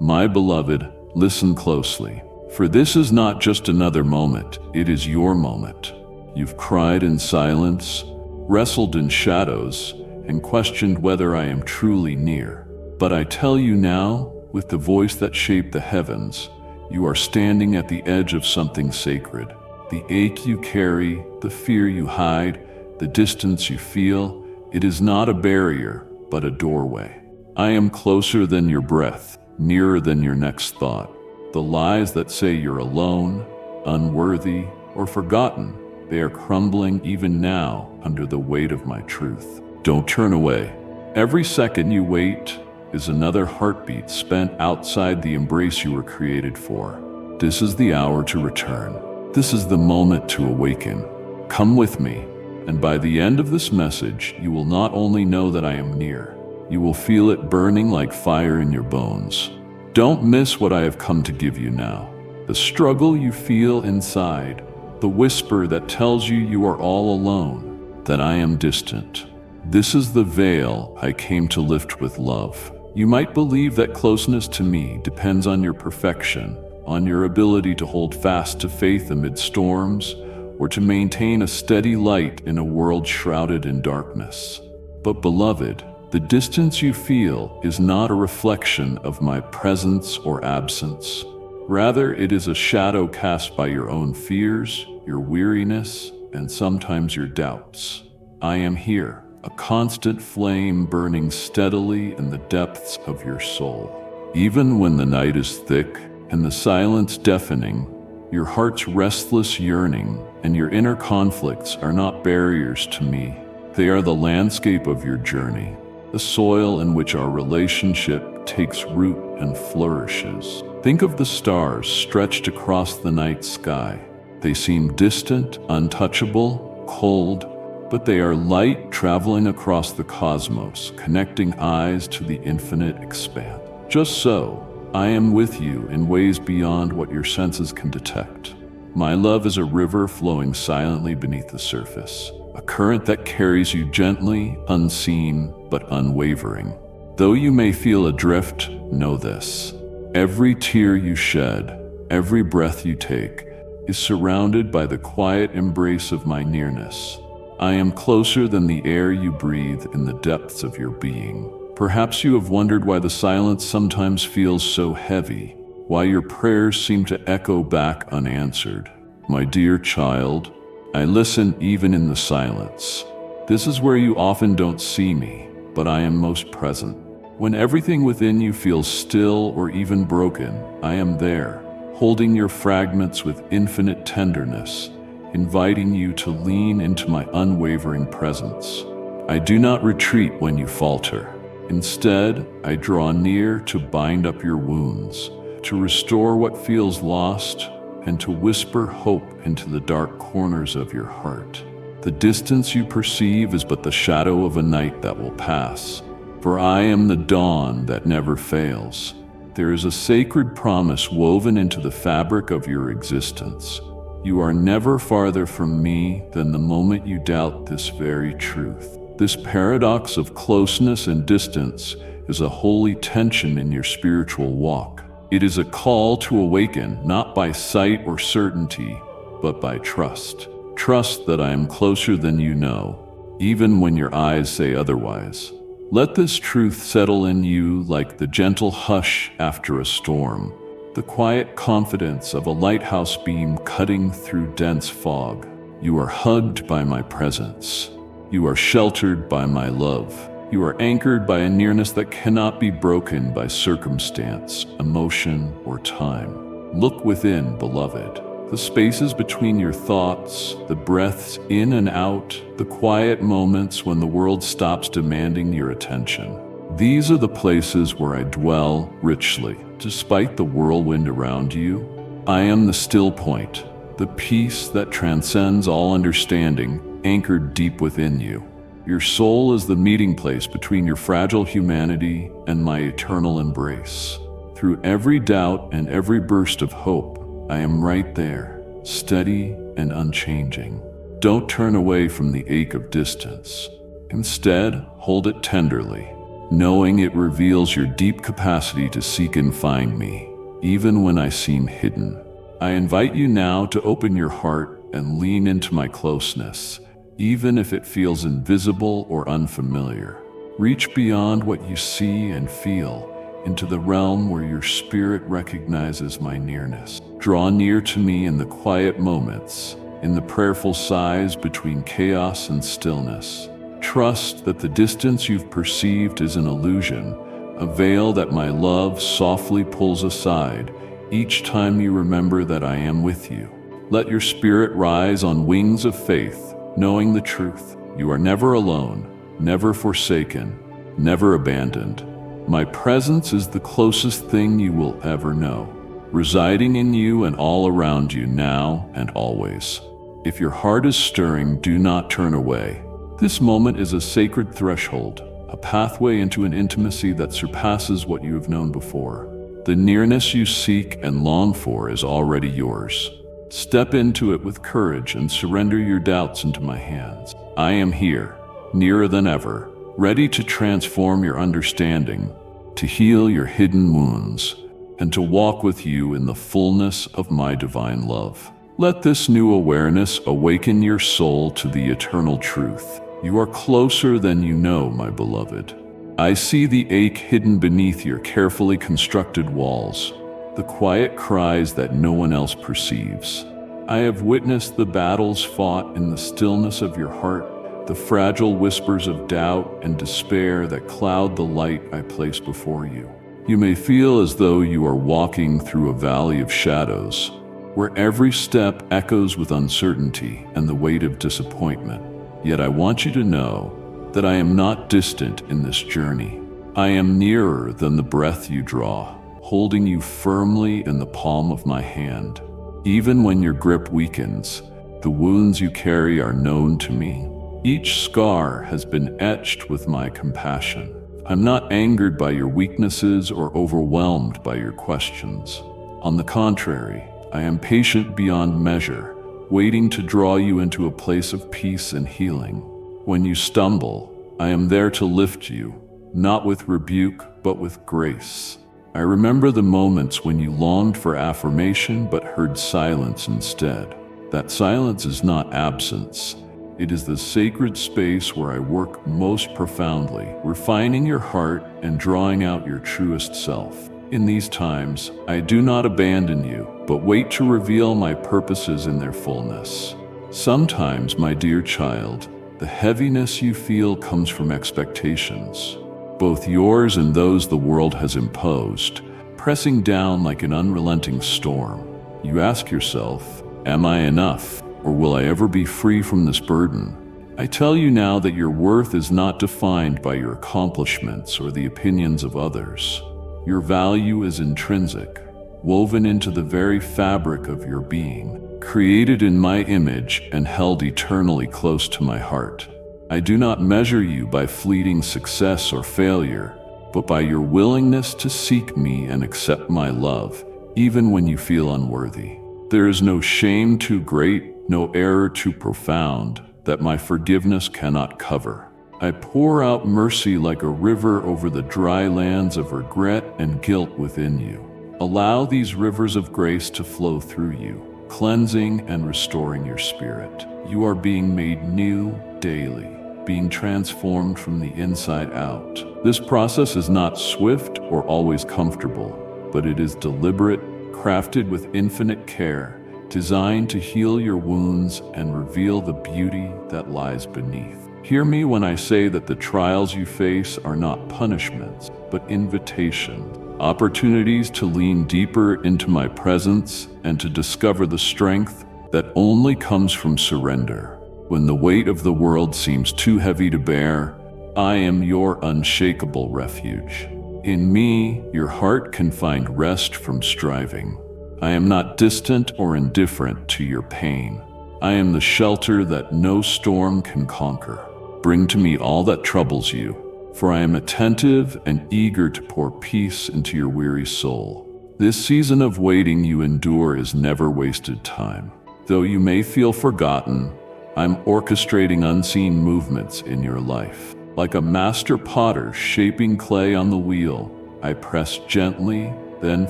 My beloved, listen closely. For this is not just another moment, it is your moment. You've cried in silence, wrestled in shadows, and questioned whether I am truly near. But I tell you now, with the voice that shaped the heavens, you are standing at the edge of something sacred. The ache you carry, the fear you hide, the distance you feel, it is not a barrier, but a doorway. I am closer than your breath, nearer than your next thought. The lies that say you're alone, unworthy, or forgotten, they are crumbling even now under the weight of my truth. Don't turn away. Every second you wait is another heartbeat spent outside the embrace you were created for. This is the hour to return. This is the moment to awaken. Come with me, and by the end of this message, you will not only know that I am near, you will feel it burning like fire in your bones. Don't miss what I have come to give you now. The struggle you feel inside, the whisper that tells you you are all alone, that I am distant. This is the veil I came to lift with love. You might believe that closeness to me depends on your perfection, on your ability to hold fast to faith amid storms, or to maintain a steady light in a world shrouded in darkness. But beloved, the distance you feel is not a reflection of my presence or absence. Rather, it is a shadow cast by your own fears, your weariness, and sometimes your doubts. I am here, a constant flame burning steadily in the depths of your soul. Even when the night is thick and the silence deafening, your heart's restless yearning and your inner conflicts are not barriers to me. They are the landscape of your journey, the soil in which our relationship takes root and flourishes. Think of the stars stretched across the night sky. They seem distant, untouchable, cold, but they are light traveling across the cosmos, connecting eyes to the infinite expanse. Just so, I am with you in ways beyond what your senses can detect. My love is a river flowing silently beneath the surface, a current that carries you gently, unseen, but unwavering. Though you may feel adrift, know this. Every tear you shed, every breath you take, is surrounded by the quiet embrace of my nearness. I am closer than the air you breathe in the depths of your being. Perhaps you have wondered why the silence sometimes feels so heavy, why your prayers seem to echo back unanswered. My dear child, I listen even in the silence. This is where you often don't see me, but I am most present. When everything within you feels still or even broken, I am there, holding your fragments with infinite tenderness, inviting you to lean into my unwavering presence. I do not retreat when you falter. Instead, I draw near to bind up your wounds, to restore what feels lost, and to whisper hope into the dark corners of your heart. The distance you perceive is but the shadow of a night that will pass, for I am the dawn that never fails. There is a sacred promise woven into the fabric of your existence. You are never farther from me than the moment you doubt this very truth. This paradox of closeness and distance is a holy tension in your spiritual walk. It is a call to awaken, not by sight or certainty, but by trust. Trust that I am closer than you know, even when your eyes say otherwise. Let this truth settle in you like the gentle hush after a storm, the quiet confidence of a lighthouse beam cutting through dense fog. You are hugged by my presence. You are sheltered by my love. You are anchored by a nearness that cannot be broken by circumstance, emotion, or time. Look within, beloved. The spaces between your thoughts, the breaths in and out, the quiet moments when the world stops demanding your attention. These are the places where I dwell richly. Despite the whirlwind around you, I am the still point, the peace that transcends all understanding, anchored deep within you. Your soul is the meeting place between your fragile humanity and my eternal embrace. Through every doubt and every burst of hope, I am right there, steady and unchanging. Don't turn away from the ache of distance. Instead, hold it tenderly. knowing it reveals your deep capacity to seek and find me, even when I seem hidden. I invite you now to open your heart and lean into my closeness, even if it feels invisible or unfamiliar. Reach beyond what you see and feel into the realm where your spirit recognizes my nearness. Draw near to me in the quiet moments, in the prayerful sighs between chaos and stillness. Trust that the distance you've perceived is an illusion, a veil that my love softly pulls aside each time you remember that I am with you. Let your spirit rise on wings of faith, knowing the truth. You are never alone, never forsaken, never abandoned. My presence is the closest thing you will ever know, residing in you and all around you now and always. If your heart is stirring, do not turn away. This moment is a sacred threshold, a pathway into an intimacy that surpasses what you have known before. The nearness you seek and long for is already yours. Step into it with courage and surrender your doubts into my hands. I am here, nearer than ever, ready to transform your understanding, to heal your hidden wounds, and to walk with you in the fullness of my divine love. Let this new awareness awaken your soul to the eternal truth. You are closer than you know, my beloved. I see the ache hidden beneath your carefully constructed walls, the quiet cries that no one else perceives. I have witnessed the battles fought in the stillness of your heart, the fragile whispers of doubt and despair that cloud the light I place before you. You may feel as though you are walking through a valley of shadows, where every step echoes with uncertainty and the weight of disappointment. Yet I want you to know that I am not distant in this journey. I am nearer than the breath you draw, holding you firmly in the palm of my hand. Even when your grip weakens, the wounds you carry are known to me. Each scar has been etched with my compassion. I'm not angered by your weaknesses or overwhelmed by your questions. On the contrary, I am patient beyond measure, waiting to draw you into a place of peace and healing. When you stumble, I am there to lift you, not with rebuke, but with grace. I remember the moments when you longed for affirmation but heard silence instead. That silence is not absence. It is the sacred space where I work most profoundly, refining your heart and drawing out your truest self. In these times, I do not abandon you, but wait to reveal my purposes in their fullness. Sometimes, my dear child, the heaviness you feel comes from expectations, both yours and those the world has imposed, pressing down like an unrelenting storm. You ask yourself, am I enough, or will I ever be free from this burden? I tell you now that your worth is not defined by your accomplishments or the opinions of others. Your value is intrinsic, woven into the very fabric of your being, created in my image and held eternally close to my heart. I do not measure you by fleeting success or failure, but by your willingness to seek me and accept my love, even when you feel unworthy. There is no shame too great, no error too profound, that my forgiveness cannot cover. I pour out mercy like a river over the dry lands of regret and guilt within you. Allow these rivers of grace to flow through you, cleansing and restoring your spirit. You are being made new daily, being transformed from the inside out. This process is not swift or always comfortable, but it is deliberate, crafted with infinite care, designed to heal your wounds and reveal the beauty that lies beneath. Hear me when I say that the trials you face are not punishments, but invitations, opportunities to lean deeper into my presence and to discover the strength that only comes from surrender. When the weight of the world seems too heavy to bear, I am your unshakable refuge. In me, your heart can find rest from striving. I am not distant or indifferent to your pain. I am the shelter that no storm can conquer. Bring to me all that troubles you, for I am attentive and eager to pour peace into your weary soul. This season of waiting you endure is never wasted time. Though you may feel forgotten, I'm orchestrating unseen movements in your life. Like a master potter shaping clay on the wheel, I press gently, then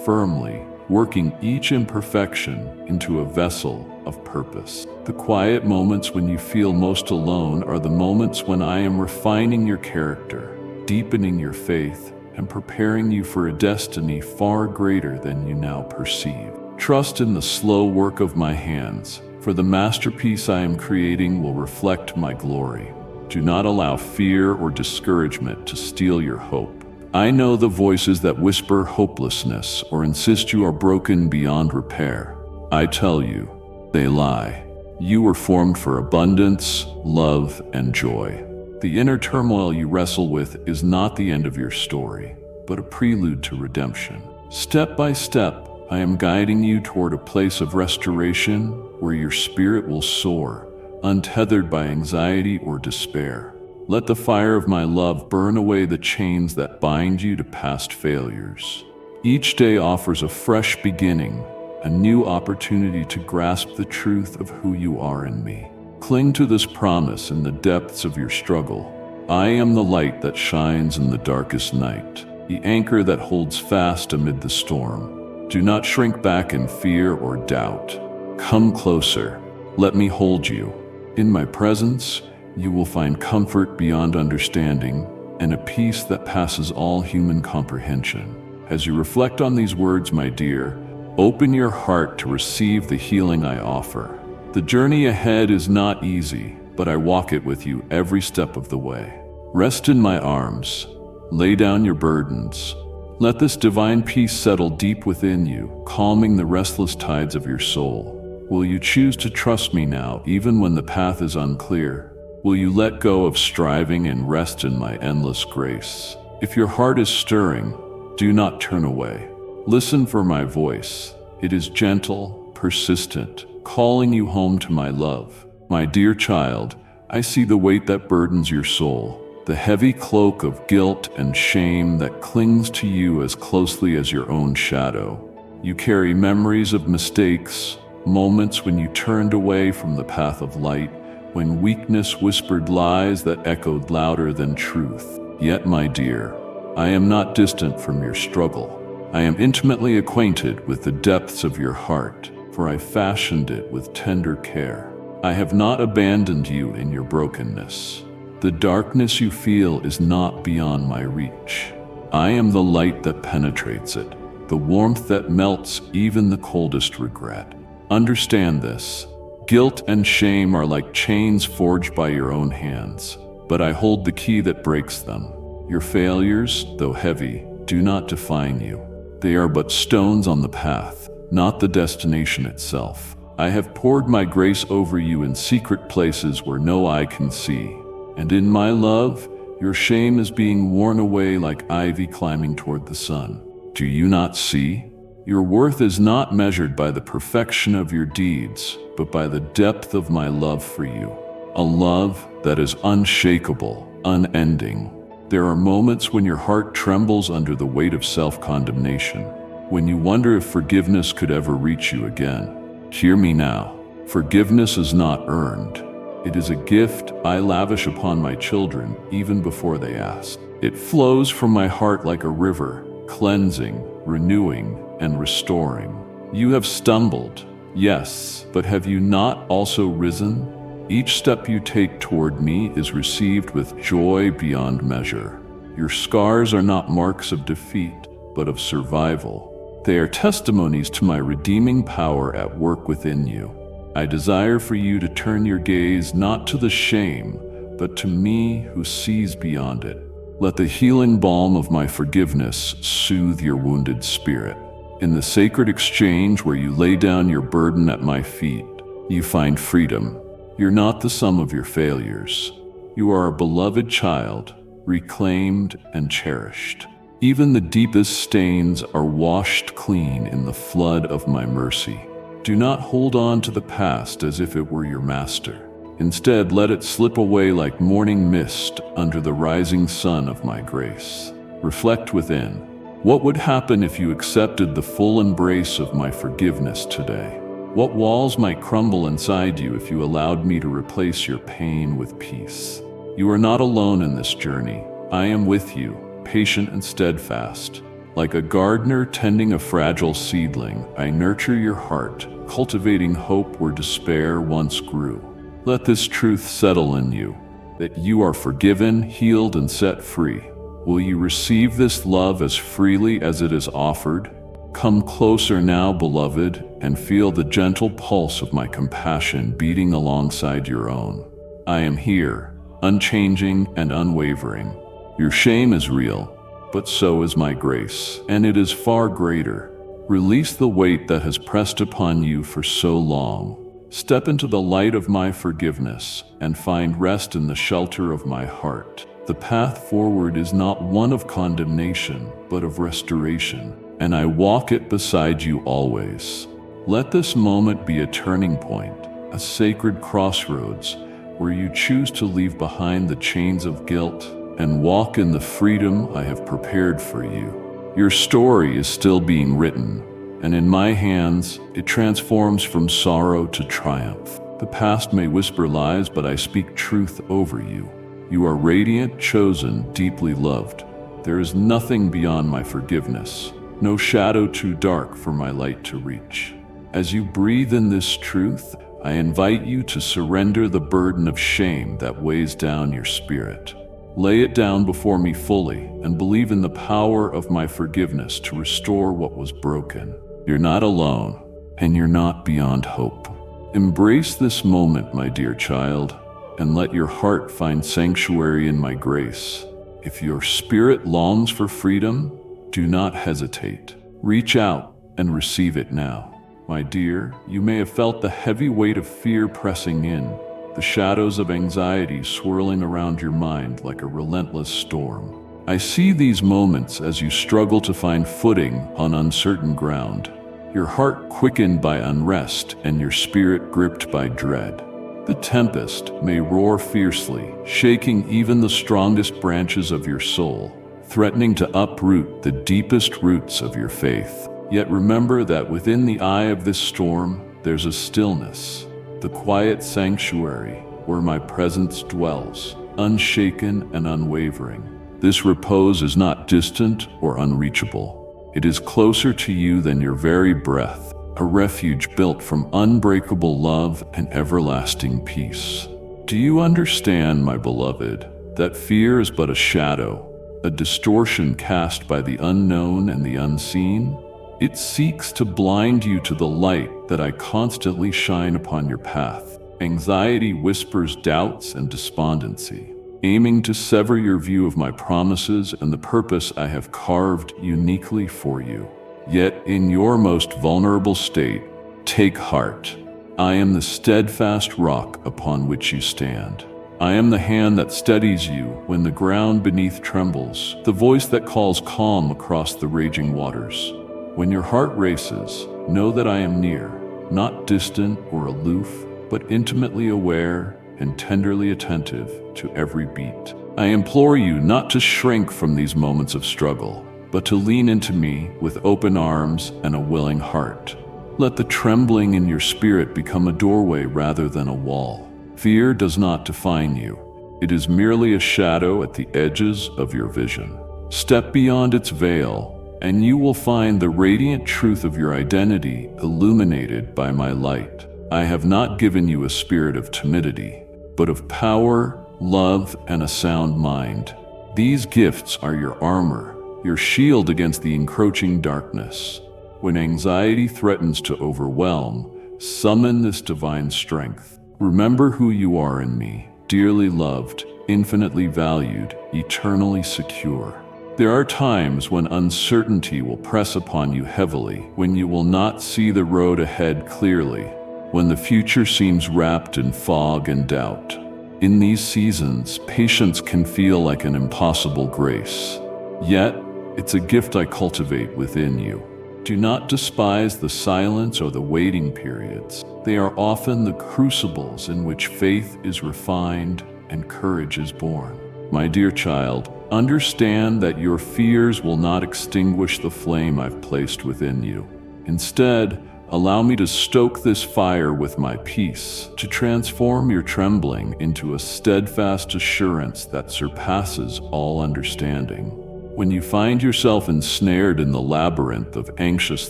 firmly, working each imperfection into a vessel of purpose. The quiet moments when you feel most alone are the moments when I am refining your character, deepening your faith, and preparing you for a destiny far greater than you now perceive. Trust in the slow work of my hands, for the masterpiece I am creating will reflect my glory. Do not allow fear or discouragement to steal your hope. I know the voices that whisper hopelessness or insist you are broken beyond repair. I tell you, they lie. You were formed for abundance, love, and joy. The inner turmoil you wrestle with is not the end of your story, but a prelude to redemption. Step by step, I am guiding you toward a place of restoration where your spirit will soar, untethered by anxiety or despair. Let the fire of my love burn away the chains that bind you to past failures. Each day offers a fresh beginning, a new opportunity to grasp the truth of who you are in me. Cling to this promise in the depths of your struggle. I am the light that shines in the darkest night, the anchor that holds fast amid the storm. Do not shrink back in fear or doubt. Come closer. Let me hold you. In my presence, you will find comfort beyond understanding and a peace that passes all human comprehension. As you reflect on these words, my dear, open your heart to receive the healing I offer. The journey ahead is not easy, but I walk it with you every step of the way. Rest in my arms. Lay down your burdens. Let this divine peace settle deep within you, calming the restless tides of your soul. Will you choose to trust me now, even when the path is unclear? Will you let go of striving and rest in my endless grace? If your heart is stirring, do not turn away. Listen for my voice. It is gentle, persistent, calling you home to my love. My dear child, I see the weight that burdens your soul, the heavy cloak of guilt and shame that clings to you as closely as your own shadow. You carry memories of mistakes, moments when you turned away from the path of light, when weakness whispered lies that echoed louder than truth. Yet, my dear, I am not distant from your struggle. I am intimately acquainted with the depths of your heart, for I fashioned it with tender care. I have not abandoned you in your brokenness. The darkness you feel is not beyond my reach. I am the light that penetrates it, the warmth that melts even the coldest regret. Understand this. Guilt and shame are like chains forged by your own hands, but I hold the key that breaks them. Your failures, though heavy, do not define you. They are but stones on the path, not the destination itself. I have poured my grace over you in secret places where no eye can see. And in my love, your shame is being worn away like ivy climbing toward the sun. Do you not see? Your worth is not measured by the perfection of your deeds, but by the depth of my love for you. A love that is unshakable, unending. There are moments when your heart trembles under the weight of self-condemnation, when you wonder if forgiveness could ever reach you again. Hear me now. Forgiveness is not earned. It is a gift I lavish upon my children even before they ask. It flows from my heart like a river, cleansing, renewing, and restoring. You have stumbled, yes, but have you not also risen? Each step you take toward me is received with joy beyond measure. Your scars are not marks of defeat, but of survival. They are testimonies to my redeeming power at work within you. I desire for you to turn your gaze not to the shame, but to me who sees beyond it. Let the healing balm of my forgiveness soothe your wounded spirit. In the sacred exchange where you lay down your burden at my feet, you find freedom. You're not the sum of your failures. You are a beloved child, reclaimed and cherished. Even the deepest stains are washed clean in the flood of my mercy. Do not hold on to the past as if it were your master. Instead, let it slip away like morning mist under the rising sun of my grace. Reflect within. What would happen if you accepted the full embrace of my forgiveness today? What walls might crumble inside you if you allowed me to replace your pain with peace? You are not alone in this journey. I am with you, patient and steadfast. Like a gardener tending a fragile seedling, I nurture your heart, cultivating hope where despair once grew. Let this truth settle in you, that you are forgiven, healed, and set free. Will you receive this love as freely as it is offered? Come closer now, beloved, and feel the gentle pulse of my compassion beating alongside your own. I am here, unchanging and unwavering. Your shame is real, but so is my grace, and it is far greater. Release the weight that has pressed upon you for so long. Step into the light of my forgiveness and find rest in the shelter of my heart. The path forward is not one of condemnation, but of restoration, and I walk it beside you always. Let this moment be a turning point, a sacred crossroads where you choose to leave behind the chains of guilt and walk in the freedom I have prepared for you. Your story is still being written, and in my hands, it transforms from sorrow to triumph. The past may whisper lies, but I speak truth over you. You are radiant, chosen, deeply loved. There is nothing beyond my forgiveness, no shadow too dark for my light to reach. As you breathe in this truth, I invite you to surrender the burden of shame that weighs down your spirit. Lay it down before me fully and believe in the power of my forgiveness to restore what was broken. You're not alone, and you're not beyond hope. Embrace this moment, my dear child, and let your heart find sanctuary in my grace. If your spirit longs for freedom, do not hesitate. Reach out and receive it now. My dear, you may have felt the heavy weight of fear pressing in, the shadows of anxiety swirling around your mind like a relentless storm. I see these moments as you struggle to find footing on uncertain ground, your heart quickened by unrest and your spirit gripped by dread. The tempest may roar fiercely, shaking even the strongest branches of your soul, threatening to uproot the deepest roots of your faith. Yet remember that within the eye of this storm, there's a stillness, the quiet sanctuary where my presence dwells, unshaken and unwavering. This repose is not distant or unreachable. It is closer to you than your very breath, a refuge built from unbreakable love and everlasting peace. Do you understand, my beloved, that fear is but a shadow, a distortion cast by the unknown and the unseen? It seeks to blind you to the light that I constantly shine upon your path. Anxiety whispers doubts and despondency, aiming to sever your view of my promises and the purpose I have carved uniquely for you. Yet in your most vulnerable state, take heart. I am the steadfast rock upon which you stand. I am the hand that steadies you when the ground beneath trembles, the voice that calls calm across the raging waters. When your heart races, know that I am near, not distant or aloof, but intimately aware and tenderly attentive to every beat. I implore you not to shrink from these moments of struggle, but to lean into me with open arms and a willing heart. Let the trembling in your spirit become a doorway rather than a wall. Fear does not define you. It is merely a shadow at the edges of your vision. Step beyond its veil, and you will find the radiant truth of your identity illuminated by my light. I have not given you a spirit of timidity, but of power, love, and a sound mind. These gifts are your armor, your shield against the encroaching darkness. When anxiety threatens to overwhelm, summon this divine strength. Remember who you are in me, dearly loved, infinitely valued, eternally secure. There are times when uncertainty will press upon you heavily, when you will not see the road ahead clearly, when the future seems wrapped in fog and doubt. In these seasons, patience can feel like an impossible grace. Yet, it's a gift I cultivate within you. Do not despise the silence or the waiting periods. They are often the crucibles in which faith is refined and courage is born. My dear child, understand that your fears will not extinguish the flame I've placed within you. Instead, Allow me to stoke this fire with my peace, to transform your trembling into a steadfast assurance that surpasses all understanding. When you find yourself ensnared in the labyrinth of anxious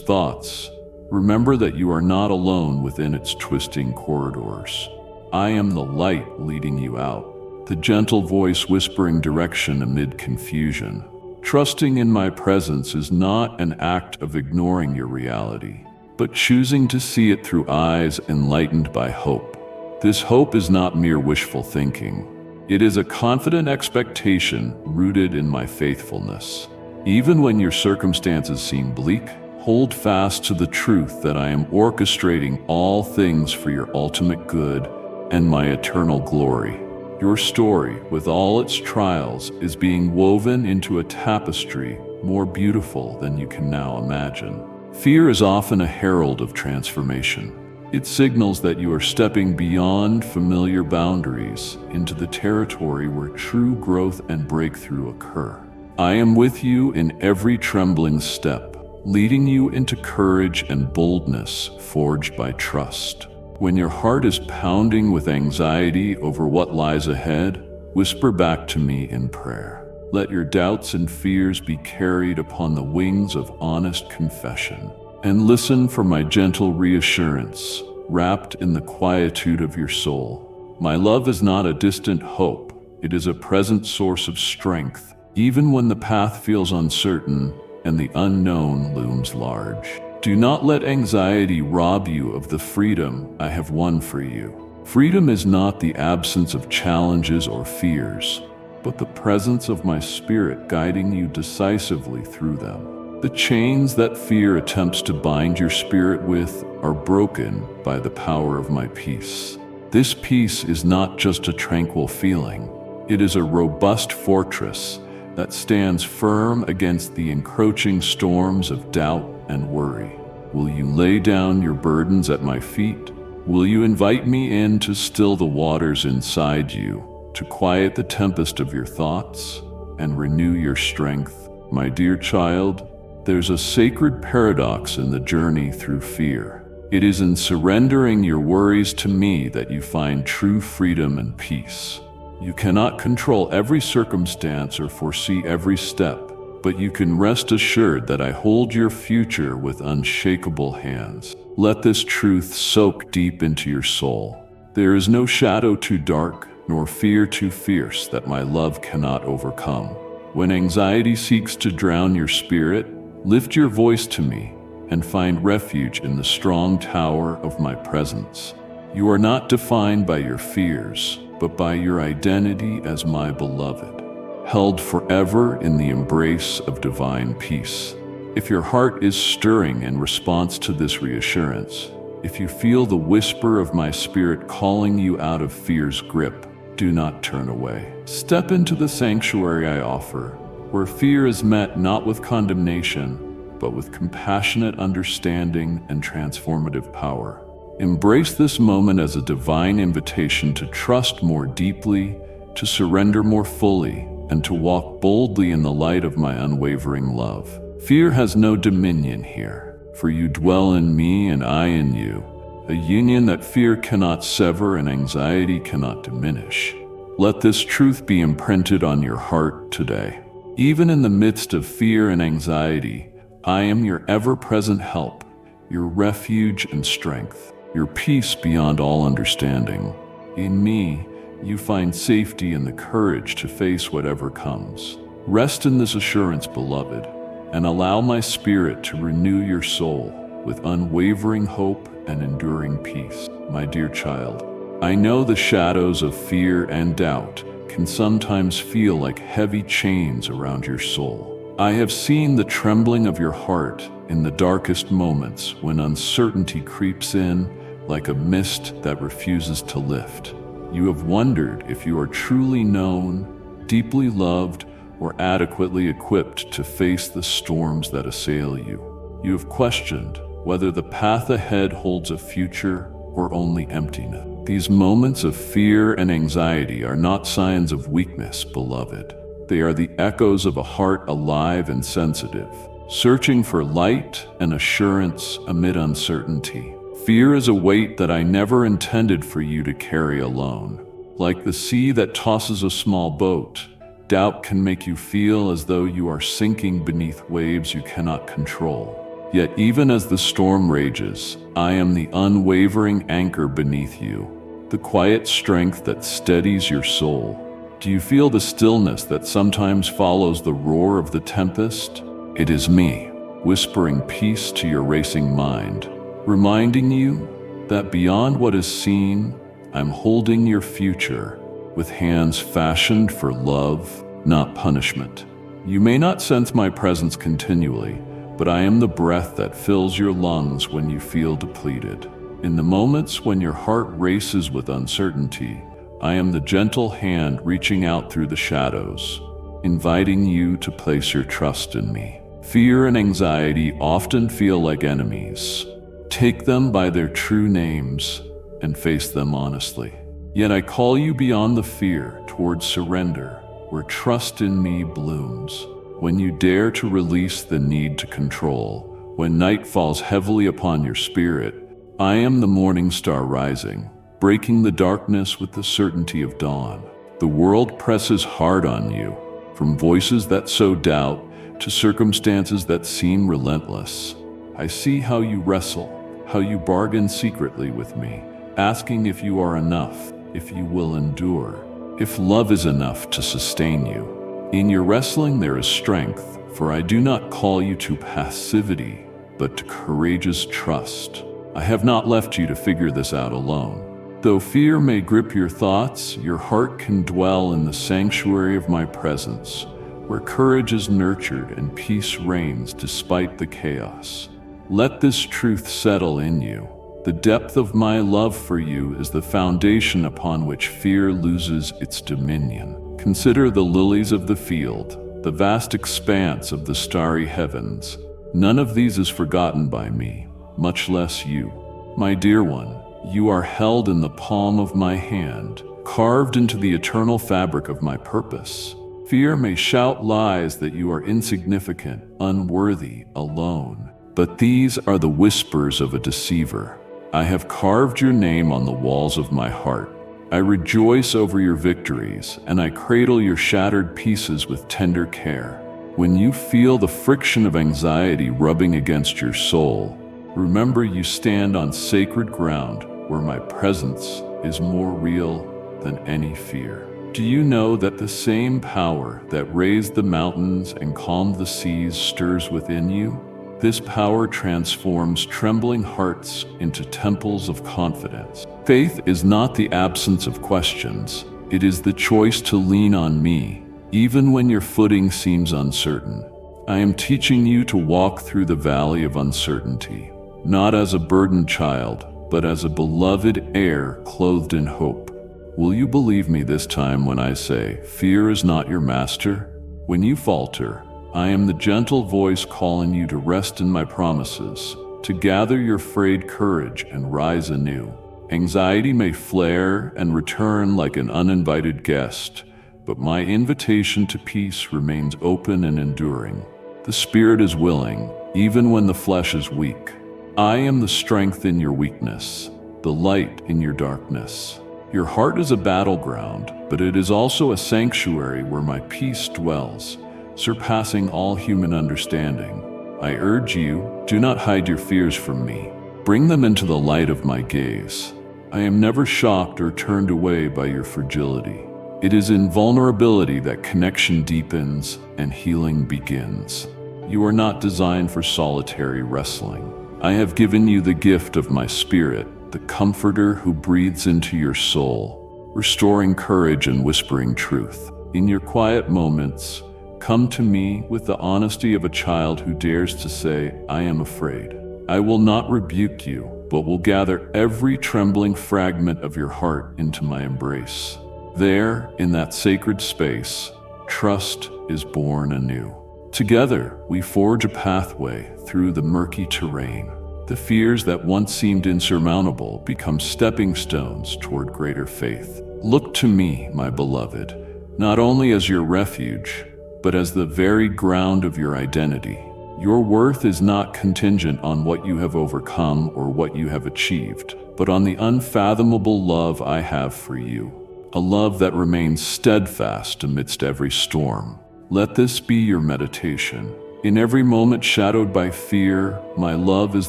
thoughts, remember that you are not alone within its twisting corridors. I am the light leading you out, the gentle voice whispering direction amid confusion. Trusting in my presence is not an act of ignoring your reality, but choosing to see it through eyes enlightened by hope. This hope is not mere wishful thinking. It is a confident expectation rooted in my faithfulness. Even when your circumstances seem bleak, hold fast to the truth that I am orchestrating all things for your ultimate good and my eternal glory. Your story, with all its trials, is being woven into a tapestry more beautiful than you can now imagine. Fear is often a herald of transformation. It signals that you are stepping beyond familiar boundaries into the territory where true growth and breakthrough occur. I am with you in every trembling step, leading you into courage and boldness forged by trust. When your heart is pounding with anxiety over what lies ahead, whisper back to me in prayer. Let your doubts and fears be carried upon the wings of honest confession, and listen for my gentle reassurance, wrapped in the quietude of your soul. My love is not a distant hope. It is a present source of strength, even when the path feels uncertain and the unknown looms large. Do not let anxiety rob you of the freedom I have won for you. Freedom is not the absence of challenges or fears, but the presence of my spirit guiding you decisively through them. The chains that fear attempts to bind your spirit with are broken by the power of my peace. This peace is not just a tranquil feeling. It is a robust fortress that stands firm against the encroaching storms of doubt and worry. Will you lay down your burdens at my feet? Will you invite me in to still the waters inside you, to quiet the tempest of your thoughts and renew your strength? My dear child, there's a sacred paradox in the journey through fear. It is in surrendering your worries to me that you find true freedom and peace. You cannot control every circumstance or foresee every step, but you can rest assured that I hold your future with unshakable hands. Let this truth soak deep into your soul. There is no shadow too dark, nor fear too fierce that my love cannot overcome. When anxiety seeks to drown your spirit, lift your voice to me and find refuge in the strong tower of my presence. You are not defined by your fears, but by your identity as my beloved, held forever in the embrace of divine peace. If your heart is stirring in response to this reassurance, if you feel the whisper of my spirit calling you out of fear's grip, do not turn away. Step into the sanctuary I offer, where fear is met not with condemnation, but with compassionate understanding and transformative power. Embrace this moment as a divine invitation to trust more deeply, to surrender more fully, and to walk boldly in the light of my unwavering love. Fear has no dominion here, for you dwell in me and I in you, a union that fear cannot sever and anxiety cannot diminish. Let this truth be imprinted on your heart today. Even in the midst of fear and anxiety, I am your ever-present help, your refuge and strength, your peace beyond all understanding. In me, you find safety and the courage to face whatever comes. Rest in this assurance, beloved, and allow my spirit to renew your soul with unwavering hope and enduring peace. My dear child, I know the shadows of fear and doubt can sometimes feel like heavy chains around your soul. I have seen the trembling of your heart in the darkest moments when uncertainty creeps in like a mist that refuses to lift. You have wondered if you are truly known, deeply loved, or adequately equipped to face the storms that assail you. You have questioned whether the path ahead holds a future or only emptiness. These moments of fear and anxiety are not signs of weakness, beloved. They are the echoes of a heart alive and sensitive, searching for light and assurance amid uncertainty. Fear is a weight that I never intended for you to carry alone. Like the sea that tosses a small boat, doubt can make you feel as though you are sinking beneath waves you cannot control. Yet even as the storm rages, I am the unwavering anchor beneath you, the quiet strength that steadies your soul. Do you feel the stillness that sometimes follows the roar of the tempest? It is me, whispering peace to your racing mind, reminding you that beyond what is seen, I'm holding your future with hands fashioned for love, not punishment. You may not sense my presence continually, but I am the breath that fills your lungs when you feel depleted. In the moments when your heart races with uncertainty, I am the gentle hand reaching out through the shadows, inviting you to place your trust in me. Fear and anxiety often feel like enemies. Take them by their true names and face them honestly. Yet I call you beyond the fear towards surrender, where trust in me blooms. When you dare to release the need to control, when night falls heavily upon your spirit, I am the morning star rising, breaking the darkness with the certainty of dawn. The world presses hard on you, from voices that sow doubt to circumstances that seem relentless. I see how you wrestle, how you bargain secretly with me, asking if you are enough, if you will endure, if love is enough to sustain you. In your wrestling there is strength, for I do not call you to passivity, but to courageous trust. I have not left you to figure this out alone. Though fear may grip your thoughts, your heart can dwell in the sanctuary of my presence, where courage is nurtured and peace reigns despite the chaos. Let this truth settle in you. The depth of my love for you is the foundation upon which fear loses its dominion. Consider the lilies of the field, the vast expanse of the starry heavens. None of these is forgotten by me, much less you. My dear one, you are held in the palm of my hand, carved into the eternal fabric of my purpose. Fear may shout lies that you are insignificant, unworthy, alone, but these are the whispers of a deceiver. I have carved your name on the walls of my heart. I rejoice over your victories, and I cradle your shattered pieces with tender care. When you feel the friction of anxiety rubbing against your soul, remember you stand on sacred ground where my presence is more real than any fear. Do you know that the same power that raised the mountains and calmed the seas stirs within you? This power transforms trembling hearts into temples of confidence. Faith is not the absence of questions. It is the choice to lean on me, even when your footing seems uncertain. I am teaching you to walk through the valley of uncertainty, not as a burdened child, but as a beloved heir clothed in hope. Will you believe me this time when I say, fear is not your master? When you falter, I am the gentle voice calling you to rest in my promises, to gather your frayed courage and rise anew. Anxiety may flare and return like an uninvited guest, but my invitation to peace remains open and enduring. The spirit is willing, even when the flesh is weak. I am the strength in your weakness, the light in your darkness. Your heart is a battleground, but it is also a sanctuary where my peace dwells, surpassing all human understanding. I urge you, do not hide your fears from me. Bring them into the light of my gaze. I am never shocked or turned away by your fragility. It is in vulnerability that connection deepens and healing begins. You are not designed for solitary wrestling. I have given you the gift of my spirit, the comforter who breathes into your soul, restoring courage and whispering truth. In your quiet moments, come to me with the honesty of a child who dares to say, I am afraid. I will not rebuke you, but will gather every trembling fragment of your heart into my embrace. There, in that sacred space, trust is born anew. Together, we forge a pathway through the murky terrain. The fears that once seemed insurmountable become stepping stones toward greater faith. Look to me, my beloved, not only as your refuge, but as the very ground of your identity. Your worth is not contingent on what you have overcome or what you have achieved, but on the unfathomable love I have for you, a love that remains steadfast amidst every storm. Let this be your meditation. In every moment shadowed by fear, my love is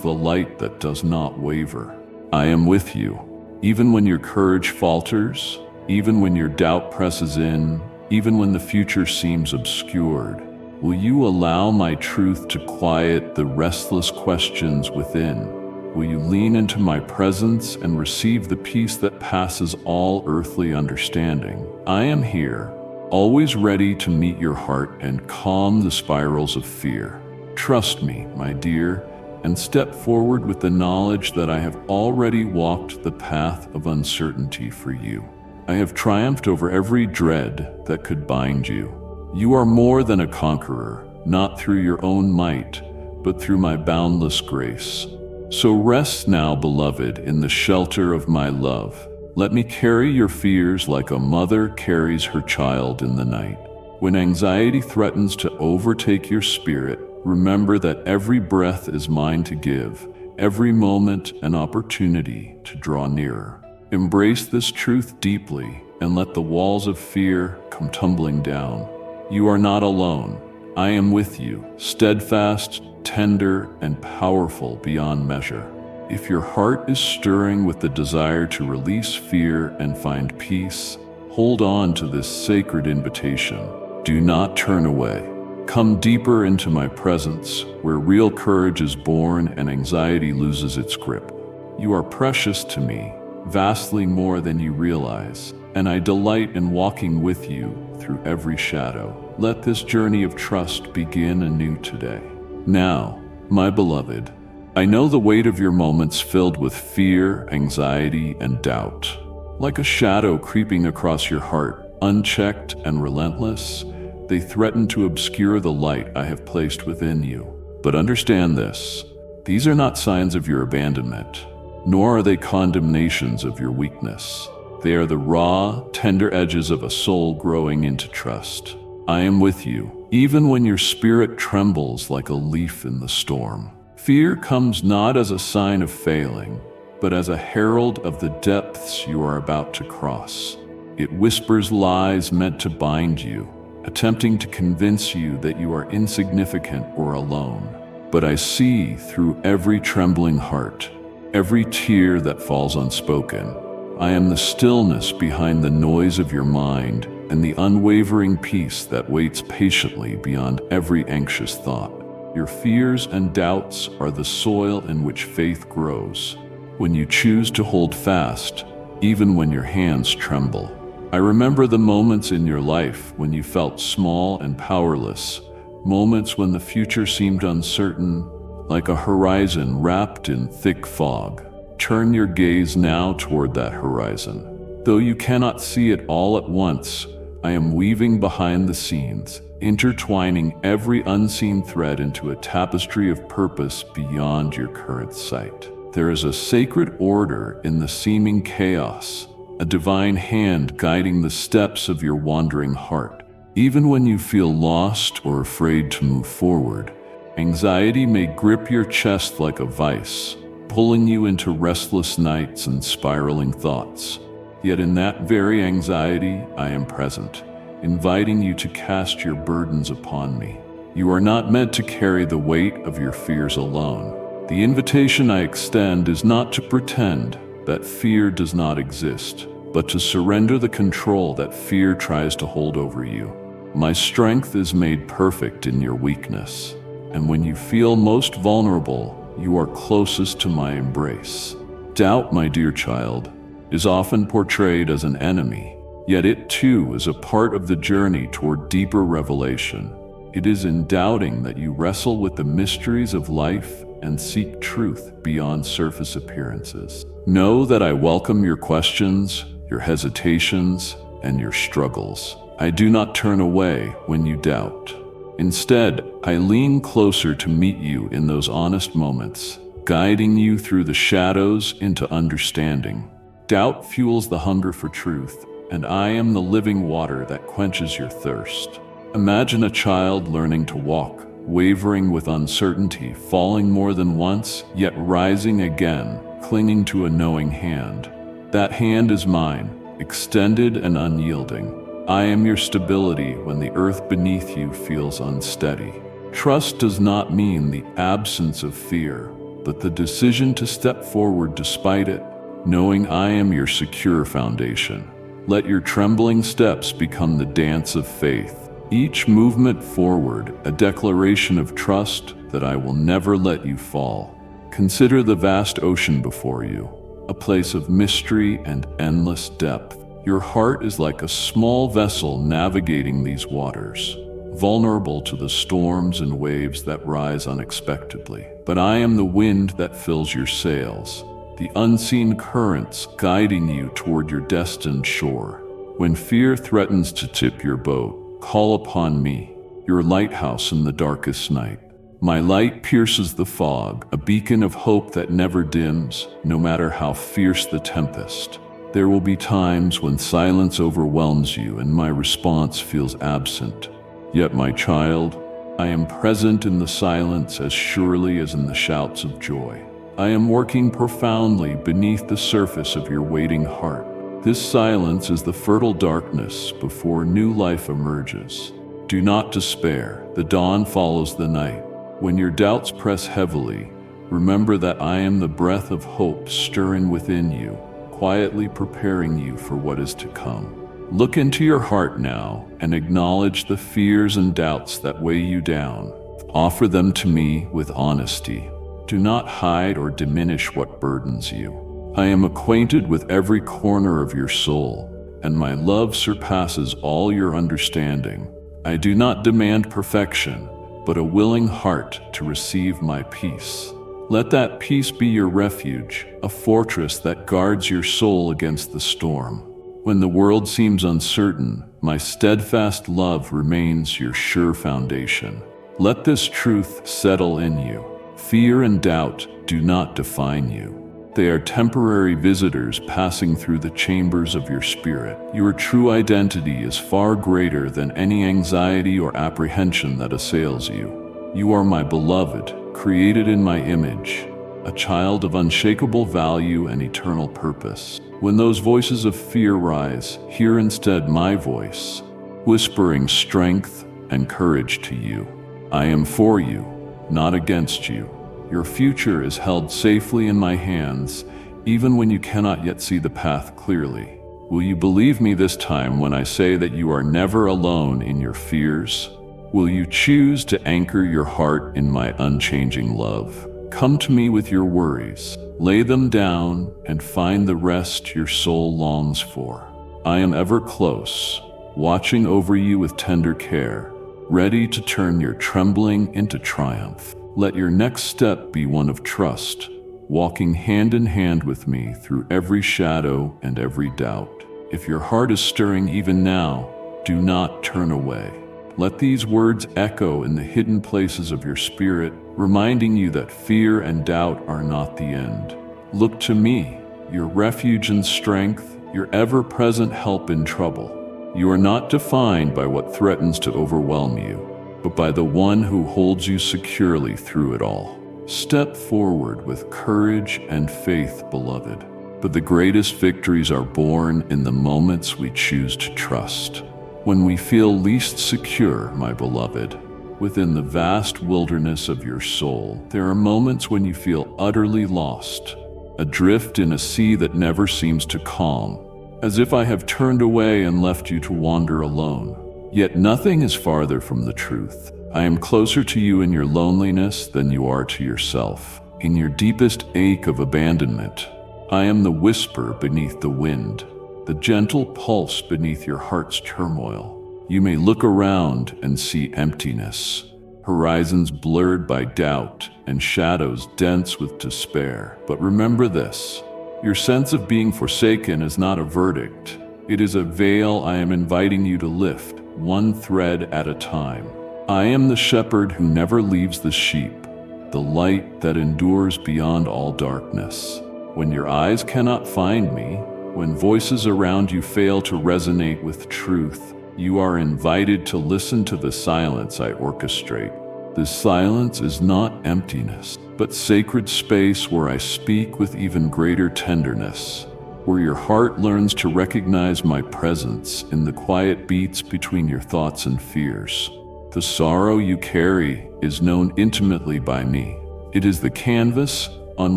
the light that does not waver. I am with you, even when your courage falters, even when your doubt presses in, even when the future seems obscured. Will you allow my truth to quiet the restless questions within? Will you lean into my presence and receive the peace that passes all earthly understanding? I am here, always ready to meet your heart and calm the spirals of fear. Trust me, my dear, and step forward with the knowledge that I have already walked the path of uncertainty for you. I have triumphed over every dread that could bind you. You are more than a conqueror, not through your own might, but through my boundless grace. So rest now, beloved, in the shelter of my love. Let me carry your fears like a mother carries her child in the night. When anxiety threatens to overtake your spirit, remember that every breath is mine to give, every moment an opportunity to draw nearer. Embrace this truth deeply and let the walls of fear come tumbling down. You are not alone. I am with you, steadfast, tender, and powerful beyond measure. If your heart is stirring with the desire to release fear and find peace, hold on to this sacred invitation. Do not turn away. Come deeper into my presence, where real courage is born and anxiety loses its grip. You are precious to me, vastly more than you realize, and I delight in walking with you through every shadow. Let this journey of trust begin anew today. Now, my beloved, I know the weight of your moments filled with fear, anxiety, and doubt. Like a shadow creeping across your heart, unchecked and relentless, they threaten to obscure the light I have placed within you. But understand this, these are not signs of your abandonment, nor are they condemnations of your weakness. They are the raw, tender edges of a soul growing into trust. I am with you, even when your spirit trembles like a leaf in the storm. Fear comes not as a sign of failing, but as a herald of the depths you are about to cross. It whispers lies meant to bind you, attempting to convince you that you are insignificant or alone. But I see through every trembling heart, every tear that falls unspoken. I am the stillness behind the noise of your mind and the unwavering peace that waits patiently beyond every anxious thought. Your fears and doubts are the soil in which faith grows. When you choose to hold fast, even when your hands tremble. I remember the moments in your life when you felt small and powerless, moments when the future seemed uncertain, like a horizon wrapped in thick fog. Turn your gaze now toward that horizon. Though you cannot see it all at once, I am weaving behind the scenes, intertwining every unseen thread into a tapestry of purpose beyond your current sight. There is a sacred order in the seeming chaos, a divine hand guiding the steps of your wandering heart. Even when you feel lost or afraid to move forward, anxiety may grip your chest like a vice, pulling you into restless nights and spiraling thoughts. Yet in that very anxiety, I am present, inviting you to cast your burdens upon me. You are not meant to carry the weight of your fears alone. The invitation I extend is not to pretend that fear does not exist, but to surrender the control that fear tries to hold over you. My strength is made perfect in your weakness, and when you feel most vulnerable, you are closest to my embrace. Doubt, my dear child, is often portrayed as an enemy, yet it too is a part of the journey toward deeper revelation. It is in doubting that you wrestle with the mysteries of life and seek truth beyond surface appearances. Know that I welcome your questions, your hesitations, and your struggles. I do not turn away when you doubt. Instead, I lean closer to meet you in those honest moments, guiding you through the shadows into understanding. Doubt fuels the hunger for truth, and I am the living water that quenches your thirst. Imagine a child learning to walk, wavering with uncertainty, falling more than once, yet rising again, clinging to a knowing hand. That hand is mine, extended and unyielding. I am your stability when the earth beneath you feels unsteady. Trust does not mean the absence of fear, but the decision to step forward despite it, knowing I am your secure foundation. Let your trembling steps become the dance of faith. Each movement forward, a declaration of trust that I will never let you fall. Consider the vast ocean before you, a place of mystery and endless depth. Your heart is like a small vessel navigating these waters, vulnerable to the storms and waves that rise unexpectedly. But I am the wind that fills your sails, the unseen currents guiding you toward your destined shore. When fear threatens to tip your boat, call upon me, your lighthouse in the darkest night. My light pierces the fog, a beacon of hope that never dims, no matter how fierce the tempest. There will be times when silence overwhelms you and my response feels absent. Yet, my child, I am present in the silence as surely as in the shouts of joy. I am working profoundly beneath the surface of your waiting heart. This silence is the fertile darkness before new life emerges. Do not despair. The dawn follows the night. When your doubts press heavily, remember that I am the breath of hope stirring within you, quietly preparing you for what is to come. Look into your heart now and acknowledge the fears and doubts that weigh you down. Offer them to me with honesty. Do not hide or diminish what burdens you. I am acquainted with every corner of your soul, and my love surpasses all your understanding. I do not demand perfection, but a willing heart to receive my peace. Let that peace be your refuge, a fortress that guards your soul against the storm. When the world seems uncertain, my steadfast love remains your sure foundation. Let this truth settle in you. Fear and doubt do not define you. They are temporary visitors passing through the chambers of your spirit. Your true identity is far greater than any anxiety or apprehension that assails you. You are my beloved, created in my image, a child of unshakable value and eternal purpose. When those voices of fear rise, hear instead my voice, whispering strength and courage to you. I am for you, not against you. Your future is held safely in my hands, even when you cannot yet see the path clearly. Will you believe me this time when I say that you are never alone in your fears? Will you choose to anchor your heart in my unchanging love? Come to me with your worries, lay them down, and find the rest your soul longs for. I am ever close, watching over you with tender care, ready to turn your trembling into triumph. Let your next step be one of trust, walking hand in hand with me through every shadow and every doubt. If your heart is stirring even now, do not turn away. Let these words echo in the hidden places of your spirit, reminding you that fear and doubt are not the end. Look to me, your refuge and strength, your ever-present help in trouble. You are not defined by what threatens to overwhelm you, but by the one who holds you securely through it all. Step forward with courage and faith, beloved. But the greatest victories are born in the moments we choose to trust. When we feel least secure, my beloved, within the vast wilderness of your soul, there are moments when you feel utterly lost, adrift in a sea that never seems to calm, as if I have turned away and left you to wander alone. Yet nothing is farther from the truth. I am closer to you in your loneliness than you are to yourself. In your deepest ache of abandonment, I am the whisper beneath the wind, the gentle pulse beneath your heart's turmoil. You may look around and see emptiness, horizons blurred by doubt and shadows dense with despair. But remember this, your sense of being forsaken is not a verdict. It is a veil I am inviting you to lift, one thread at a time. I am the shepherd who never leaves the sheep, the light that endures beyond all darkness. When your eyes cannot find me, when voices around you fail to resonate with truth, you are invited to listen to the silence I orchestrate. This silence is not emptiness, but sacred space where I speak with even greater tenderness, where your heart learns to recognize my presence in the quiet beats between your thoughts and fears. The sorrow you carry is known intimately by me. It is the canvas on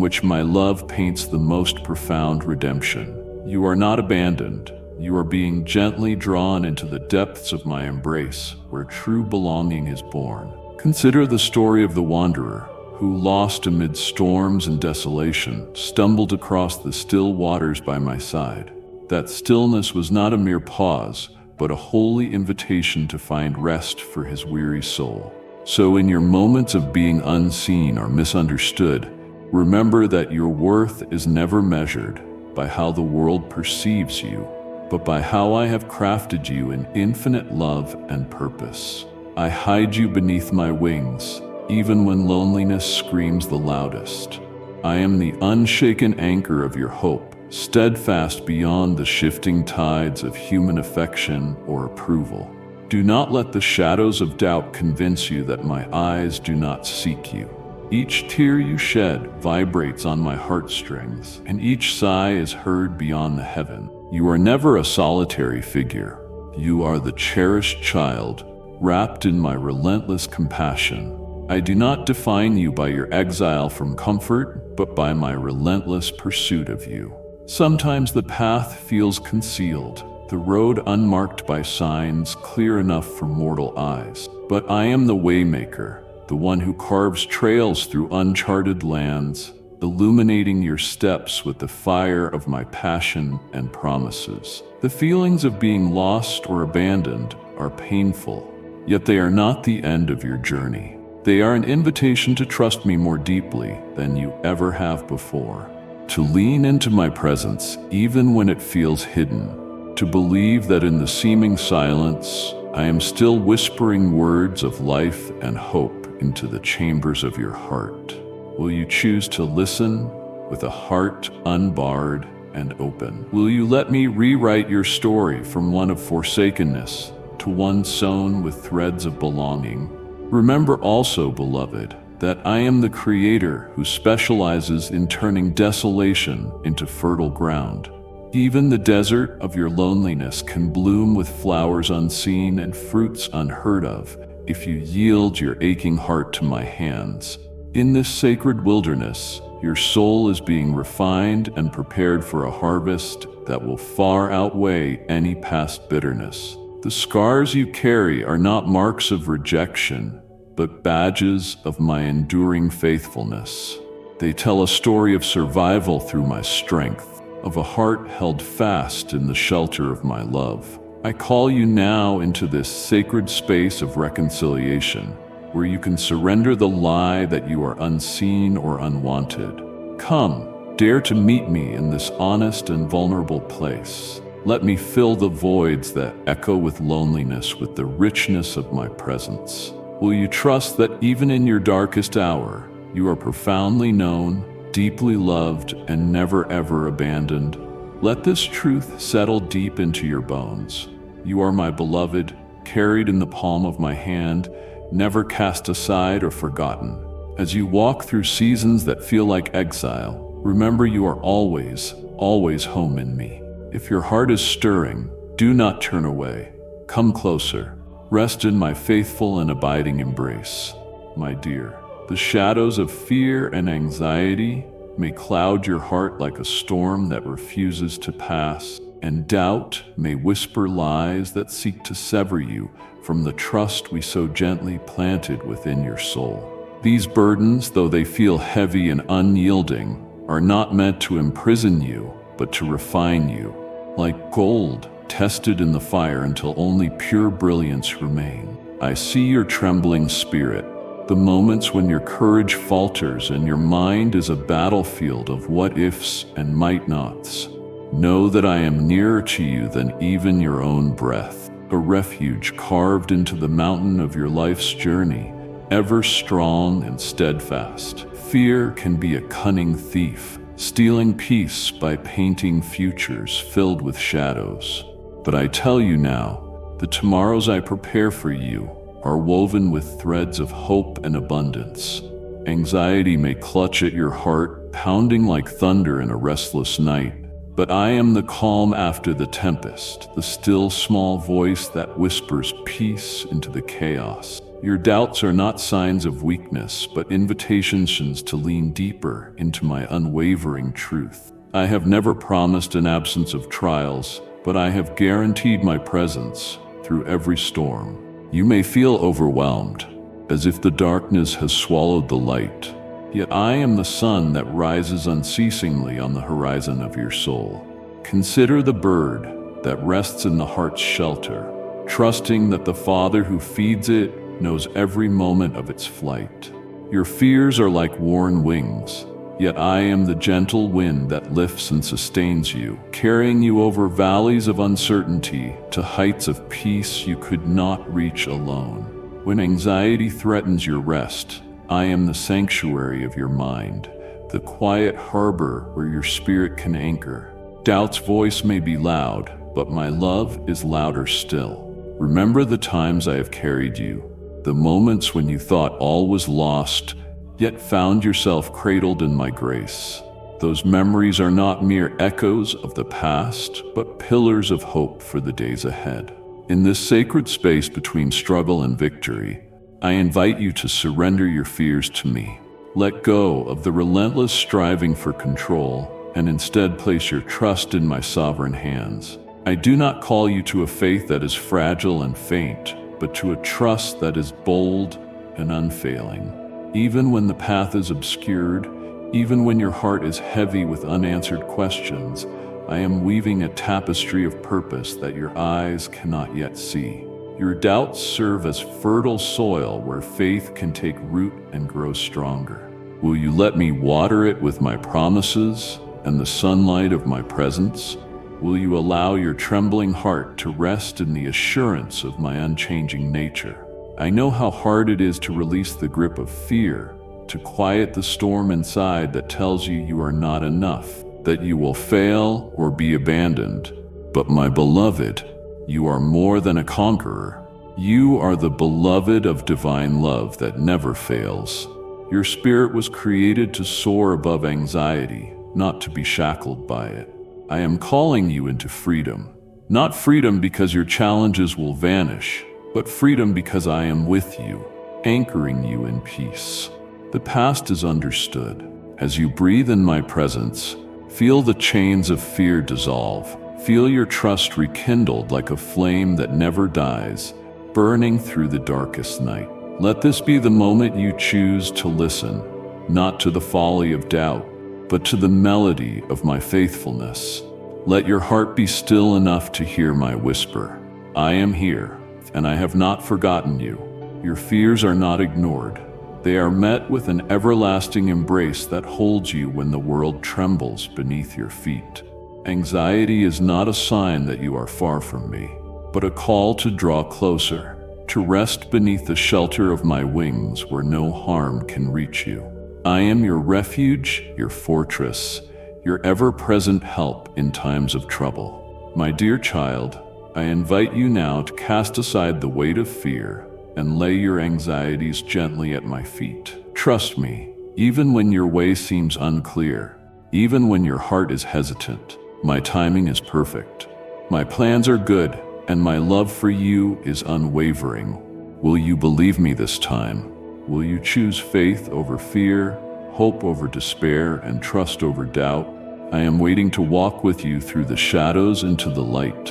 which my love paints the most profound redemption. You are not abandoned. You are being gently drawn into the depths of my embrace, where true belonging is born. Consider the story of the wanderer who, lost amid storms and desolation, stumbled across the still waters by my side. That stillness was not a mere pause, but a holy invitation to find rest for his weary soul. So in your moments of being unseen or misunderstood, remember that your worth is never measured by how the world perceives you, but by how I have crafted you in infinite love and purpose. I hide you beneath my wings, even when loneliness screams the loudest. I am the unshaken anchor of your hope, steadfast beyond the shifting tides of human affection or approval. Do not let the shadows of doubt convince you that my eyes do not seek you. Each tear you shed vibrates on my heartstrings, and each sigh is heard beyond the heaven. You are never a solitary figure. You are the cherished child, wrapped in my relentless compassion. I do not define you by your exile from comfort, but by my relentless pursuit of you. Sometimes the path feels concealed, the road unmarked by signs clear enough for mortal eyes. But I am the waymaker, the one who carves trails through uncharted lands, illuminating your steps with the fire of my passion and promises. The feelings of being lost or abandoned are painful, yet they are not the end of your journey. They are an invitation to trust me more deeply than you ever have before, to lean into my presence even when it feels hidden, to believe that in the seeming silence, I am still whispering words of life and hope into the chambers of your heart. Will you choose to listen with a heart unbarred and open? Will you let me rewrite your story from one of forsakenness to one sewn with threads of belonging? Remember also, beloved, that I am the Creator who specializes in turning desolation into fertile ground. Even the desert of your loneliness can bloom with flowers unseen and fruits unheard of if you yield your aching heart to my hands. In this sacred wilderness, your soul is being refined and prepared for a harvest that will far outweigh any past bitterness. The scars you carry are not marks of rejection, but badges of my enduring faithfulness. They tell a story of survival through my strength, of a heart held fast in the shelter of my love. I call you now into this sacred space of reconciliation, where you can surrender the lie that you are unseen or unwanted. Come, dare to meet me in this honest and vulnerable place. Let me fill the voids that echo with loneliness with the richness of my presence. Will you trust that even in your darkest hour, you are profoundly known, deeply loved, and never ever abandoned? Let this truth settle deep into your bones. You are my beloved, carried in the palm of my hand, never cast aside or forgotten. As you walk through seasons that feel like exile, remember you are always, always home in me. If your heart is stirring, do not turn away. Come closer. Rest in my faithful and abiding embrace. My dear, the shadows of fear and anxiety may cloud your heart like a storm that refuses to pass, and doubt may whisper lies that seek to sever you from the trust we so gently planted within your soul. These burdens, though they feel heavy and unyielding, are not meant to imprison you, but to refine you. Like gold, tested in the fire until only pure brilliance remain. I see your trembling spirit, the moments when your courage falters and your mind is a battlefield of what-ifs and might-nots. Know that I am nearer to you than even your own breath, a refuge carved into the mountain of your life's journey, ever strong and steadfast. Fear can be a cunning thief, stealing peace by painting futures filled with shadows. But I tell you now, the tomorrows I prepare for you are woven with threads of hope and abundance. Anxiety may clutch at your heart, pounding like thunder in a restless night. But I am the calm after the tempest, the still small voice that whispers peace into the chaos. Your doubts are not signs of weakness, but invitations to lean deeper into my unwavering truth. I have never promised an absence of trials, but I have guaranteed my presence through every storm. You may feel overwhelmed, as if the darkness has swallowed the light. Yet I am the sun that rises unceasingly on the horizon of your soul. Consider the bird that rests in the heart's shelter, trusting that the Father who feeds it knows every moment of its flight. Your fears are like worn wings, yet I am the gentle wind that lifts and sustains you, carrying you over valleys of uncertainty to heights of peace you could not reach alone. When anxiety threatens your rest, I am the sanctuary of your mind, the quiet harbor where your spirit can anchor. Doubt's voice may be loud, but my love is louder still. Remember the times I have carried you, the moments when you thought all was lost, yet found yourself cradled in my grace. Those memories are not mere echoes of the past, but pillars of hope for the days ahead. In this sacred space between struggle and victory, I invite you to surrender your fears to me. Let go of the relentless striving for control and instead place your trust in my sovereign hands. I do not call you to a faith that is fragile and faint, but to a trust that is bold and unfailing. Even when the path is obscured, even when your heart is heavy with unanswered questions, I am weaving a tapestry of purpose that your eyes cannot yet see. Your doubts serve as fertile soil where faith can take root and grow stronger. Will you let me water it with my promises and the sunlight of my presence? Will you allow your trembling heart to rest in the assurance of my unchanging nature? I know how hard it is to release the grip of fear, to quiet the storm inside that tells you you are not enough, that you will fail or be abandoned. But my beloved, you are more than a conqueror. You are the beloved of divine love that never fails. Your spirit was created to soar above anxiety, not to be shackled by it. I am calling you into freedom. Not freedom because your challenges will vanish, but freedom because I am with you, anchoring you in peace. The past is understood. As you breathe in my presence, feel the chains of fear dissolve. Feel your trust rekindled like a flame that never dies, burning through the darkest night. Let this be the moment you choose to listen, not to the folly of doubt, but to the melody of my faithfulness. Let your heart be still enough to hear my whisper. I am here, and I have not forgotten you. Your fears are not ignored. They are met with an everlasting embrace that holds you when the world trembles beneath your feet. Anxiety is not a sign that you are far from me, but a call to draw closer, to rest beneath the shelter of my wings where no harm can reach you. I am your refuge, your fortress, your ever-present help in times of trouble. My dear child, I invite you now to cast aside the weight of fear and lay your anxieties gently at my feet. Trust me, even when your way seems unclear, even when your heart is hesitant, my timing is perfect. My plans are good, and my love for you is unwavering. Will you believe me this time? Will you choose faith over fear, hope over despair, and trust over doubt? I am waiting to walk with you through the shadows into the light,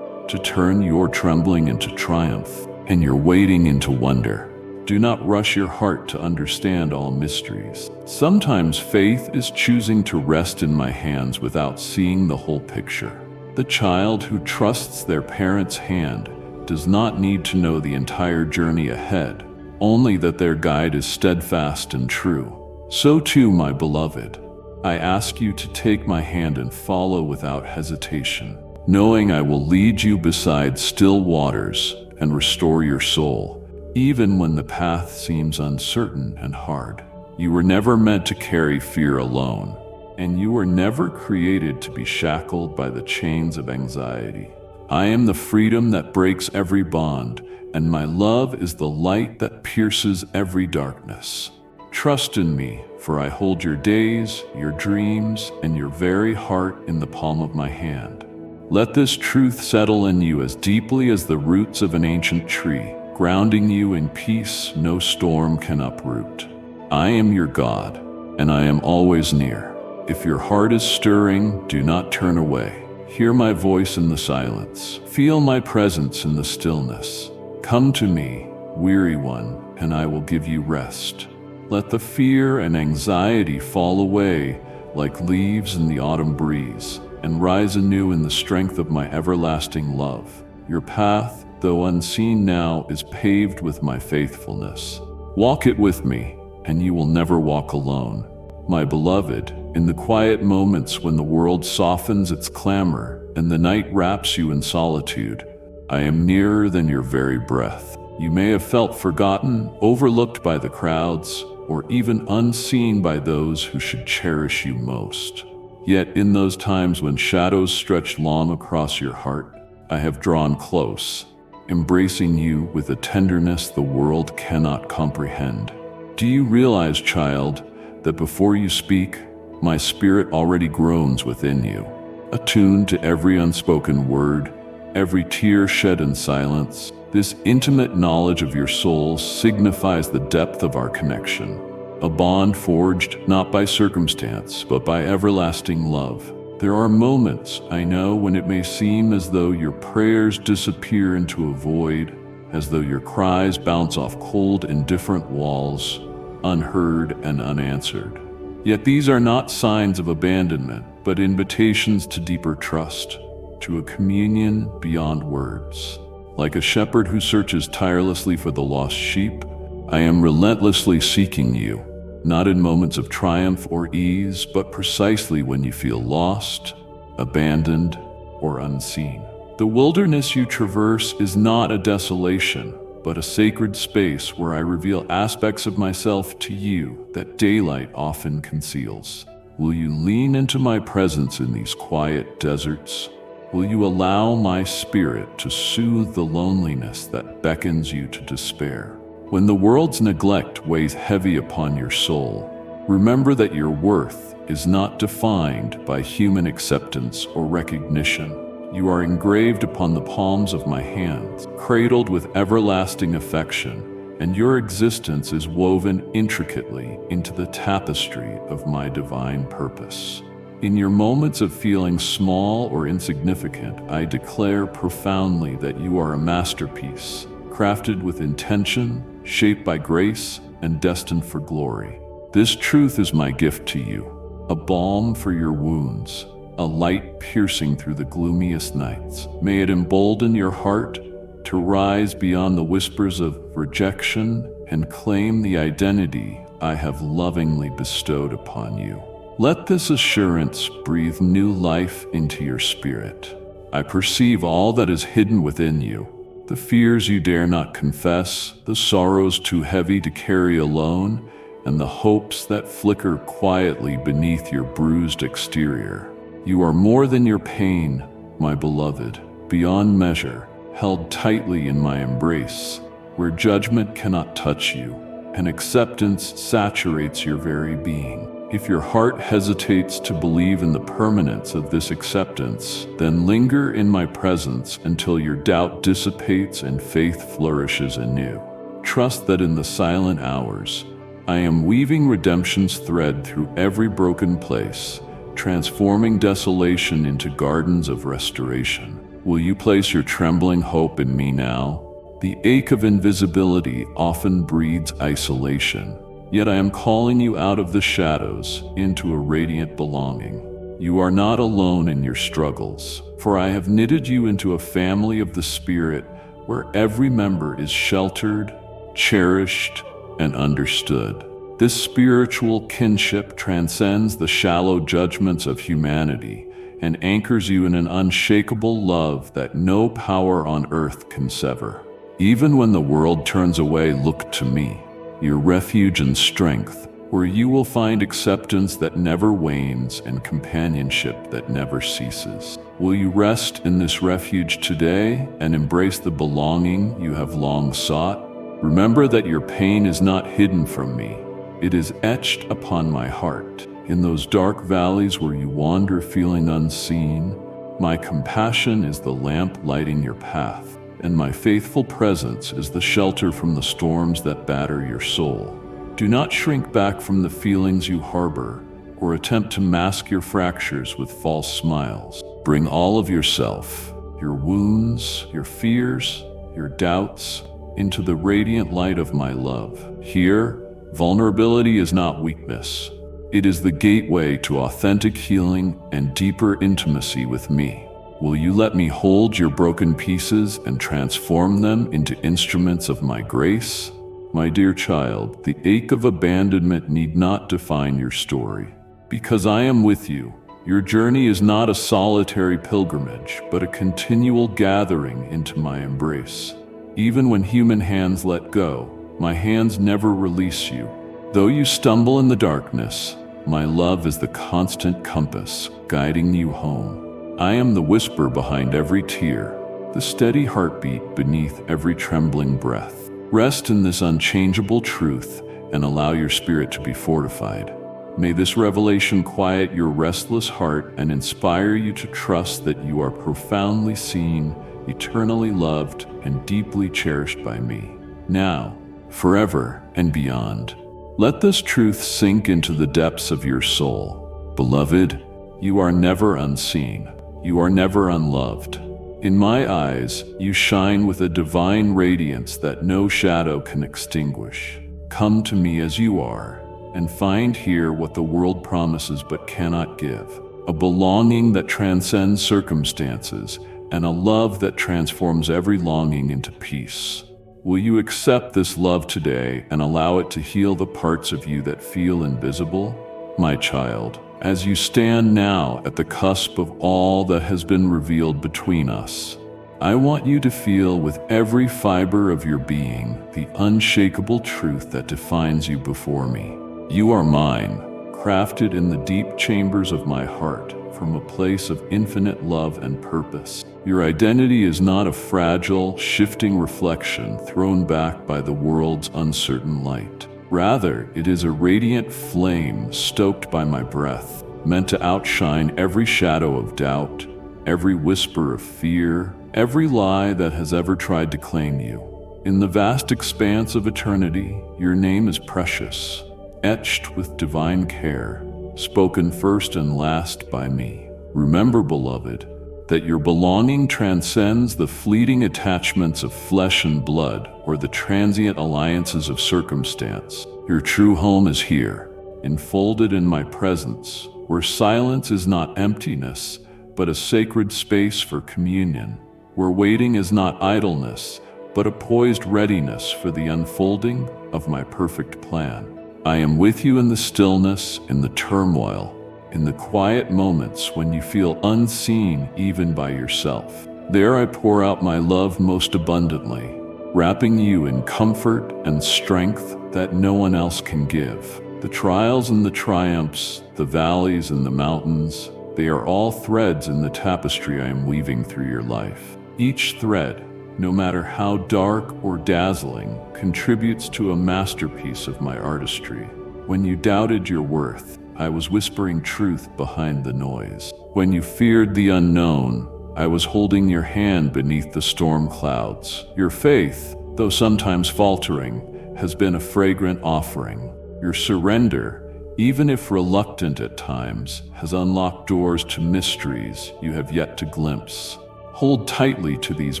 to turn your trembling into triumph and your waiting into wonder. Do not rush your heart to understand all mysteries. Sometimes faith is choosing to rest in my hands without seeing the whole picture. The child who trusts their parent's hand does not need to know the entire journey ahead, only that their guide is steadfast and true. So too, my beloved, I ask you to take my hand and follow without hesitation, knowing I will lead you beside still waters and restore your soul, even when the path seems uncertain and hard. You were never meant to carry fear alone, and you were never created to be shackled by the chains of anxiety. I am the freedom that breaks every bond, and my love is the light that pierces every darkness. Trust in me, for I hold your days, your dreams, and your very heart in the palm of my hand. Let this truth settle in you as deeply as the roots of an ancient tree, grounding you in peace no storm can uproot. I am your God, and I am always near. If your heart is stirring, do not turn away. Hear my voice in the silence. Feel my presence in the stillness. Come to me, weary one, and I will give you rest. Let the fear and anxiety fall away like leaves in the autumn breeze, and rise anew in the strength of my everlasting love. Your path, though unseen now, is paved with my faithfulness. Walk it with me, and you will never walk alone. My beloved, in the quiet moments when the world softens its clamor and the night wraps you in solitude, I am nearer than your very breath. You may have felt forgotten, overlooked by the crowds, or even unseen by those who should cherish you most. Yet in those times when shadows stretched long across your heart, I have drawn close, embracing you with a tenderness the world cannot comprehend. Do you realize, child, that before you speak, my spirit already groans within you, attuned to every unspoken word, every tear shed in silence? This intimate knowledge of your soul signifies the depth of our connection, a bond forged not by circumstance, but by everlasting love. There are moments, I know, when it may seem as though your prayers disappear into a void, as though your cries bounce off cold, indifferent walls, unheard and unanswered. Yet these are not signs of abandonment, but invitations to deeper trust, to a communion beyond words. Like a shepherd who searches tirelessly for the lost sheep, I am relentlessly seeking you, not in moments of triumph or ease, but precisely when you feel lost, abandoned, or unseen. The wilderness you traverse is not a desolation, but a sacred space where I reveal aspects of myself to you that daylight often conceals. Will you lean into my presence in these quiet deserts? Will you allow my spirit to soothe the loneliness that beckons you to despair? When the world's neglect weighs heavy upon your soul, remember that your worth is not defined by human acceptance or recognition. You are engraved upon the palms of my hands, cradled with everlasting affection, and your existence is woven intricately into the tapestry of my divine purpose. In your moments of feeling small or insignificant, I declare profoundly that you are a masterpiece, crafted with intention, shaped by grace, and destined for glory. This truth is my gift to you, a balm for your wounds, a light piercing through the gloomiest nights. May it embolden your heart to rise beyond the whispers of rejection and claim the identity I have lovingly bestowed upon you. Let this assurance breathe new life into your spirit. I perceive all that is hidden within you, the fears you dare not confess, the sorrows too heavy to carry alone, and the hopes that flicker quietly beneath your bruised exterior. You are more than your pain, my beloved, beyond measure, held tightly in my embrace, where judgment cannot touch you, and acceptance saturates your very being. If your heart hesitates to believe in the permanence of this acceptance, then linger in my presence until your doubt dissipates and faith flourishes anew. Trust that in the silent hours, I am weaving redemption's thread through every broken place, transforming desolation into gardens of restoration. Will you place your trembling hope in me now? The ache of invisibility often breeds isolation. Yet I am calling you out of the shadows into a radiant belonging. You are not alone in your struggles, for I have knitted you into a family of the Spirit where every member is sheltered, cherished, and understood. This spiritual kinship transcends the shallow judgments of humanity and anchors you in an unshakable love that no power on earth can sever. Even when the world turns away, look to me, your refuge and strength, where you will find acceptance that never wanes and companionship that never ceases. Will you rest in this refuge today and embrace the belonging you have long sought? Remember that your pain is not hidden from me. It is etched upon my heart. In those dark valleys where you wander feeling unseen, my compassion is the lamp lighting your path, and my faithful presence is the shelter from the storms that batter your soul. Do not shrink back from the feelings you harbor or attempt to mask your fractures with false smiles. Bring all of yourself, your wounds, your fears, your doubts, into the radiant light of my love. Here, vulnerability is not weakness. It is the gateway to authentic healing and deeper intimacy with me. Will you let me hold your broken pieces and transform them into instruments of my grace? My dear child, the ache of abandonment need not define your story. Because I am with you, your journey is not a solitary pilgrimage, but a continual gathering into my embrace. Even when human hands let go, my hands never release you. Though you stumble in the darkness, my love is the constant compass guiding you home. I am the whisper behind every tear, the steady heartbeat beneath every trembling breath. Rest in this unchangeable truth and allow your spirit to be fortified. May this revelation quiet your restless heart and inspire you to trust that you are profoundly seen, eternally loved, and deeply cherished by me, now, forever, and beyond. Let this truth sink into the depths of your soul. Beloved, you are never unseen. You are never unloved. In my eyes, you shine with a divine radiance that no shadow can extinguish. Come to me as you are, and find here what the world promises but cannot give. A belonging that transcends circumstances, and a love that transforms every longing into peace. Will you accept this love today and allow it to heal the parts of you that feel invisible? My child, as you stand now at the cusp of all that has been revealed between us, I want you to feel with every fiber of your being the unshakable truth that defines you before me. You are mine, crafted in the deep chambers of my heart from a place of infinite love and purpose. Your identity is not a fragile, shifting reflection thrown back by the world's uncertain light. Rather, it is a radiant flame stoked by my breath, meant to outshine every shadow of doubt, every whisper of fear, every lie that has ever tried to claim you. In the vast expanse of eternity, your name is precious, etched with divine care, spoken first and last by me. Remember, beloved, that your belonging transcends the fleeting attachments of flesh and blood or the transient alliances of circumstance. Your true home is here, enfolded in my presence, where silence is not emptiness, but a sacred space for communion, where waiting is not idleness, but a poised readiness for the unfolding of my perfect plan. I am with you in the stillness, in the turmoil, in the quiet moments when you feel unseen even by yourself. There I pour out my love most abundantly, wrapping you in comfort and strength that no one else can give. The trials and the triumphs, the valleys and the mountains, they are all threads in the tapestry I am weaving through your life. Each thread, no matter how dark or dazzling, contributes to a masterpiece of my artistry. When you doubted your worth, I was whispering truth behind the noise. When you feared the unknown, I was holding your hand beneath the storm clouds. Your faith, though sometimes faltering, has been a fragrant offering. Your surrender, even if reluctant at times, has unlocked doors to mysteries you have yet to glimpse. Hold tightly to these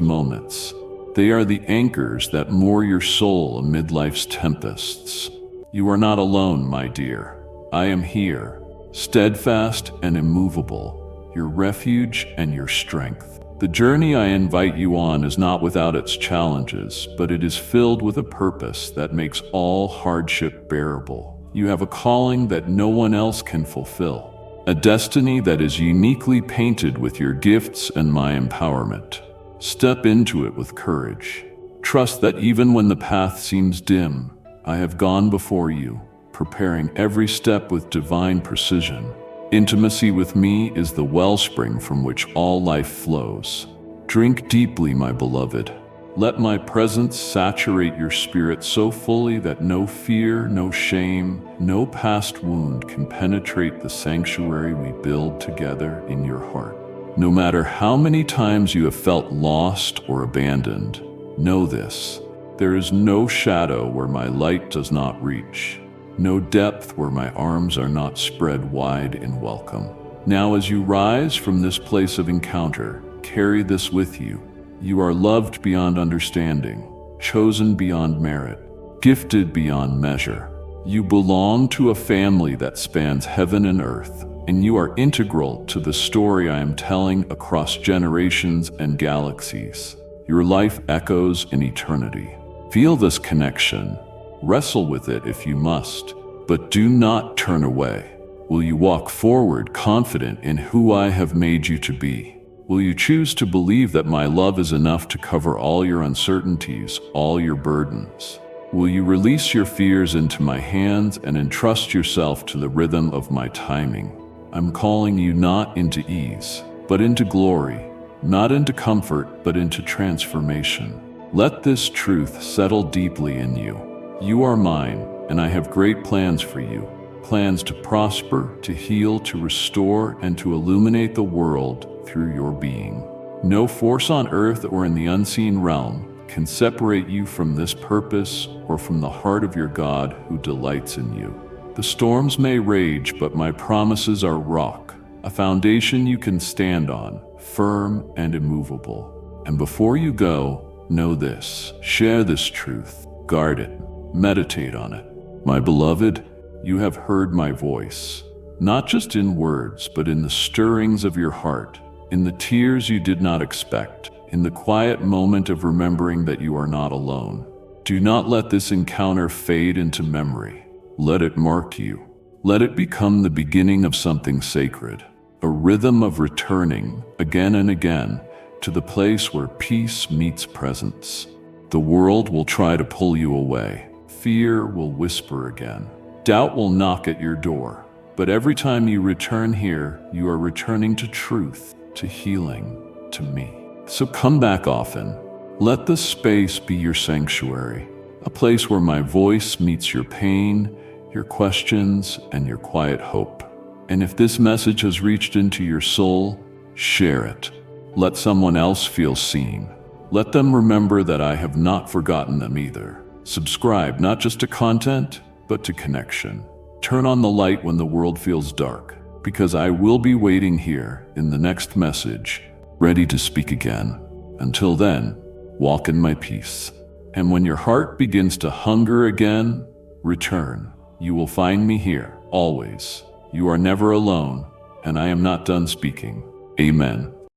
moments. They are the anchors that moor your soul amid life's tempests. You are not alone, my dear. I am here, steadfast and immovable, your refuge and your strength. The journey I invite you on is not without its challenges, but it is filled with a purpose that makes all hardship bearable. You have a calling that no one else can fulfill, a destiny that is uniquely painted with your gifts and my empowerment. Step into it with courage. Trust that even when the path seems dim, I have gone before you, preparing every step with divine precision. Intimacy with me is the wellspring from which all life flows. Drink deeply, my beloved. Let my presence saturate your spirit so fully that no fear, no shame, no past wound can penetrate the sanctuary we build together in your heart. No matter how many times you have felt lost or abandoned, know this: there is no shadow where my light does not reach, no depth where my arms are not spread wide in welcome. Now, as you rise from this place of encounter, carry this with you. You are loved beyond understanding, chosen beyond merit, gifted beyond measure. You belong to a family that spans heaven and earth, and you are integral to the story I am telling across generations and galaxies. Your life echoes in eternity. Feel this connection. Wrestle with it if you must, but do not turn away. Will you walk forward confident in who I have made you to be? Will you choose to believe that my love is enough to cover all your uncertainties, all your burdens? Will you release your fears into my hands and entrust yourself to the rhythm of my timing? I'm calling you not into ease, but into glory, not into comfort, but into transformation. Let this truth settle deeply in you. You are mine, and I have great plans for you. Plans to prosper, to heal, to restore, and to illuminate the world through your being. No force on earth or in the unseen realm can separate you from this purpose or from the heart of your God who delights in you. The storms may rage, but my promises are rock, a foundation you can stand on, firm and immovable. And before you go, know this: share this truth, guard it, meditate on it. My beloved, you have heard my voice, not just in words, but in the stirrings of your heart, in the tears you did not expect, in the quiet moment of remembering that you are not alone. Do not let this encounter fade into memory. Let it mark you. Let it become the beginning of something sacred, a rhythm of returning again and again to the place where peace meets presence. The world will try to pull you away. Fear will whisper again. Doubt will knock at your door. But every time you return here, you are returning to truth, to healing, to me. So come back often. Let this space be your sanctuary, a place where my voice meets your pain, your questions, and your quiet hope. And if this message has reached into your soul, share it. Let someone else feel seen. Let them remember that I have not forgotten them either. Subscribe not just to content, but to connection. Turn on the light when the world feels dark, because I will be waiting here in the next message, ready to speak again. Until then, walk in my peace. And when your heart begins to hunger again, return. You will find me here, always. You are never alone, and I am not done speaking. Amen.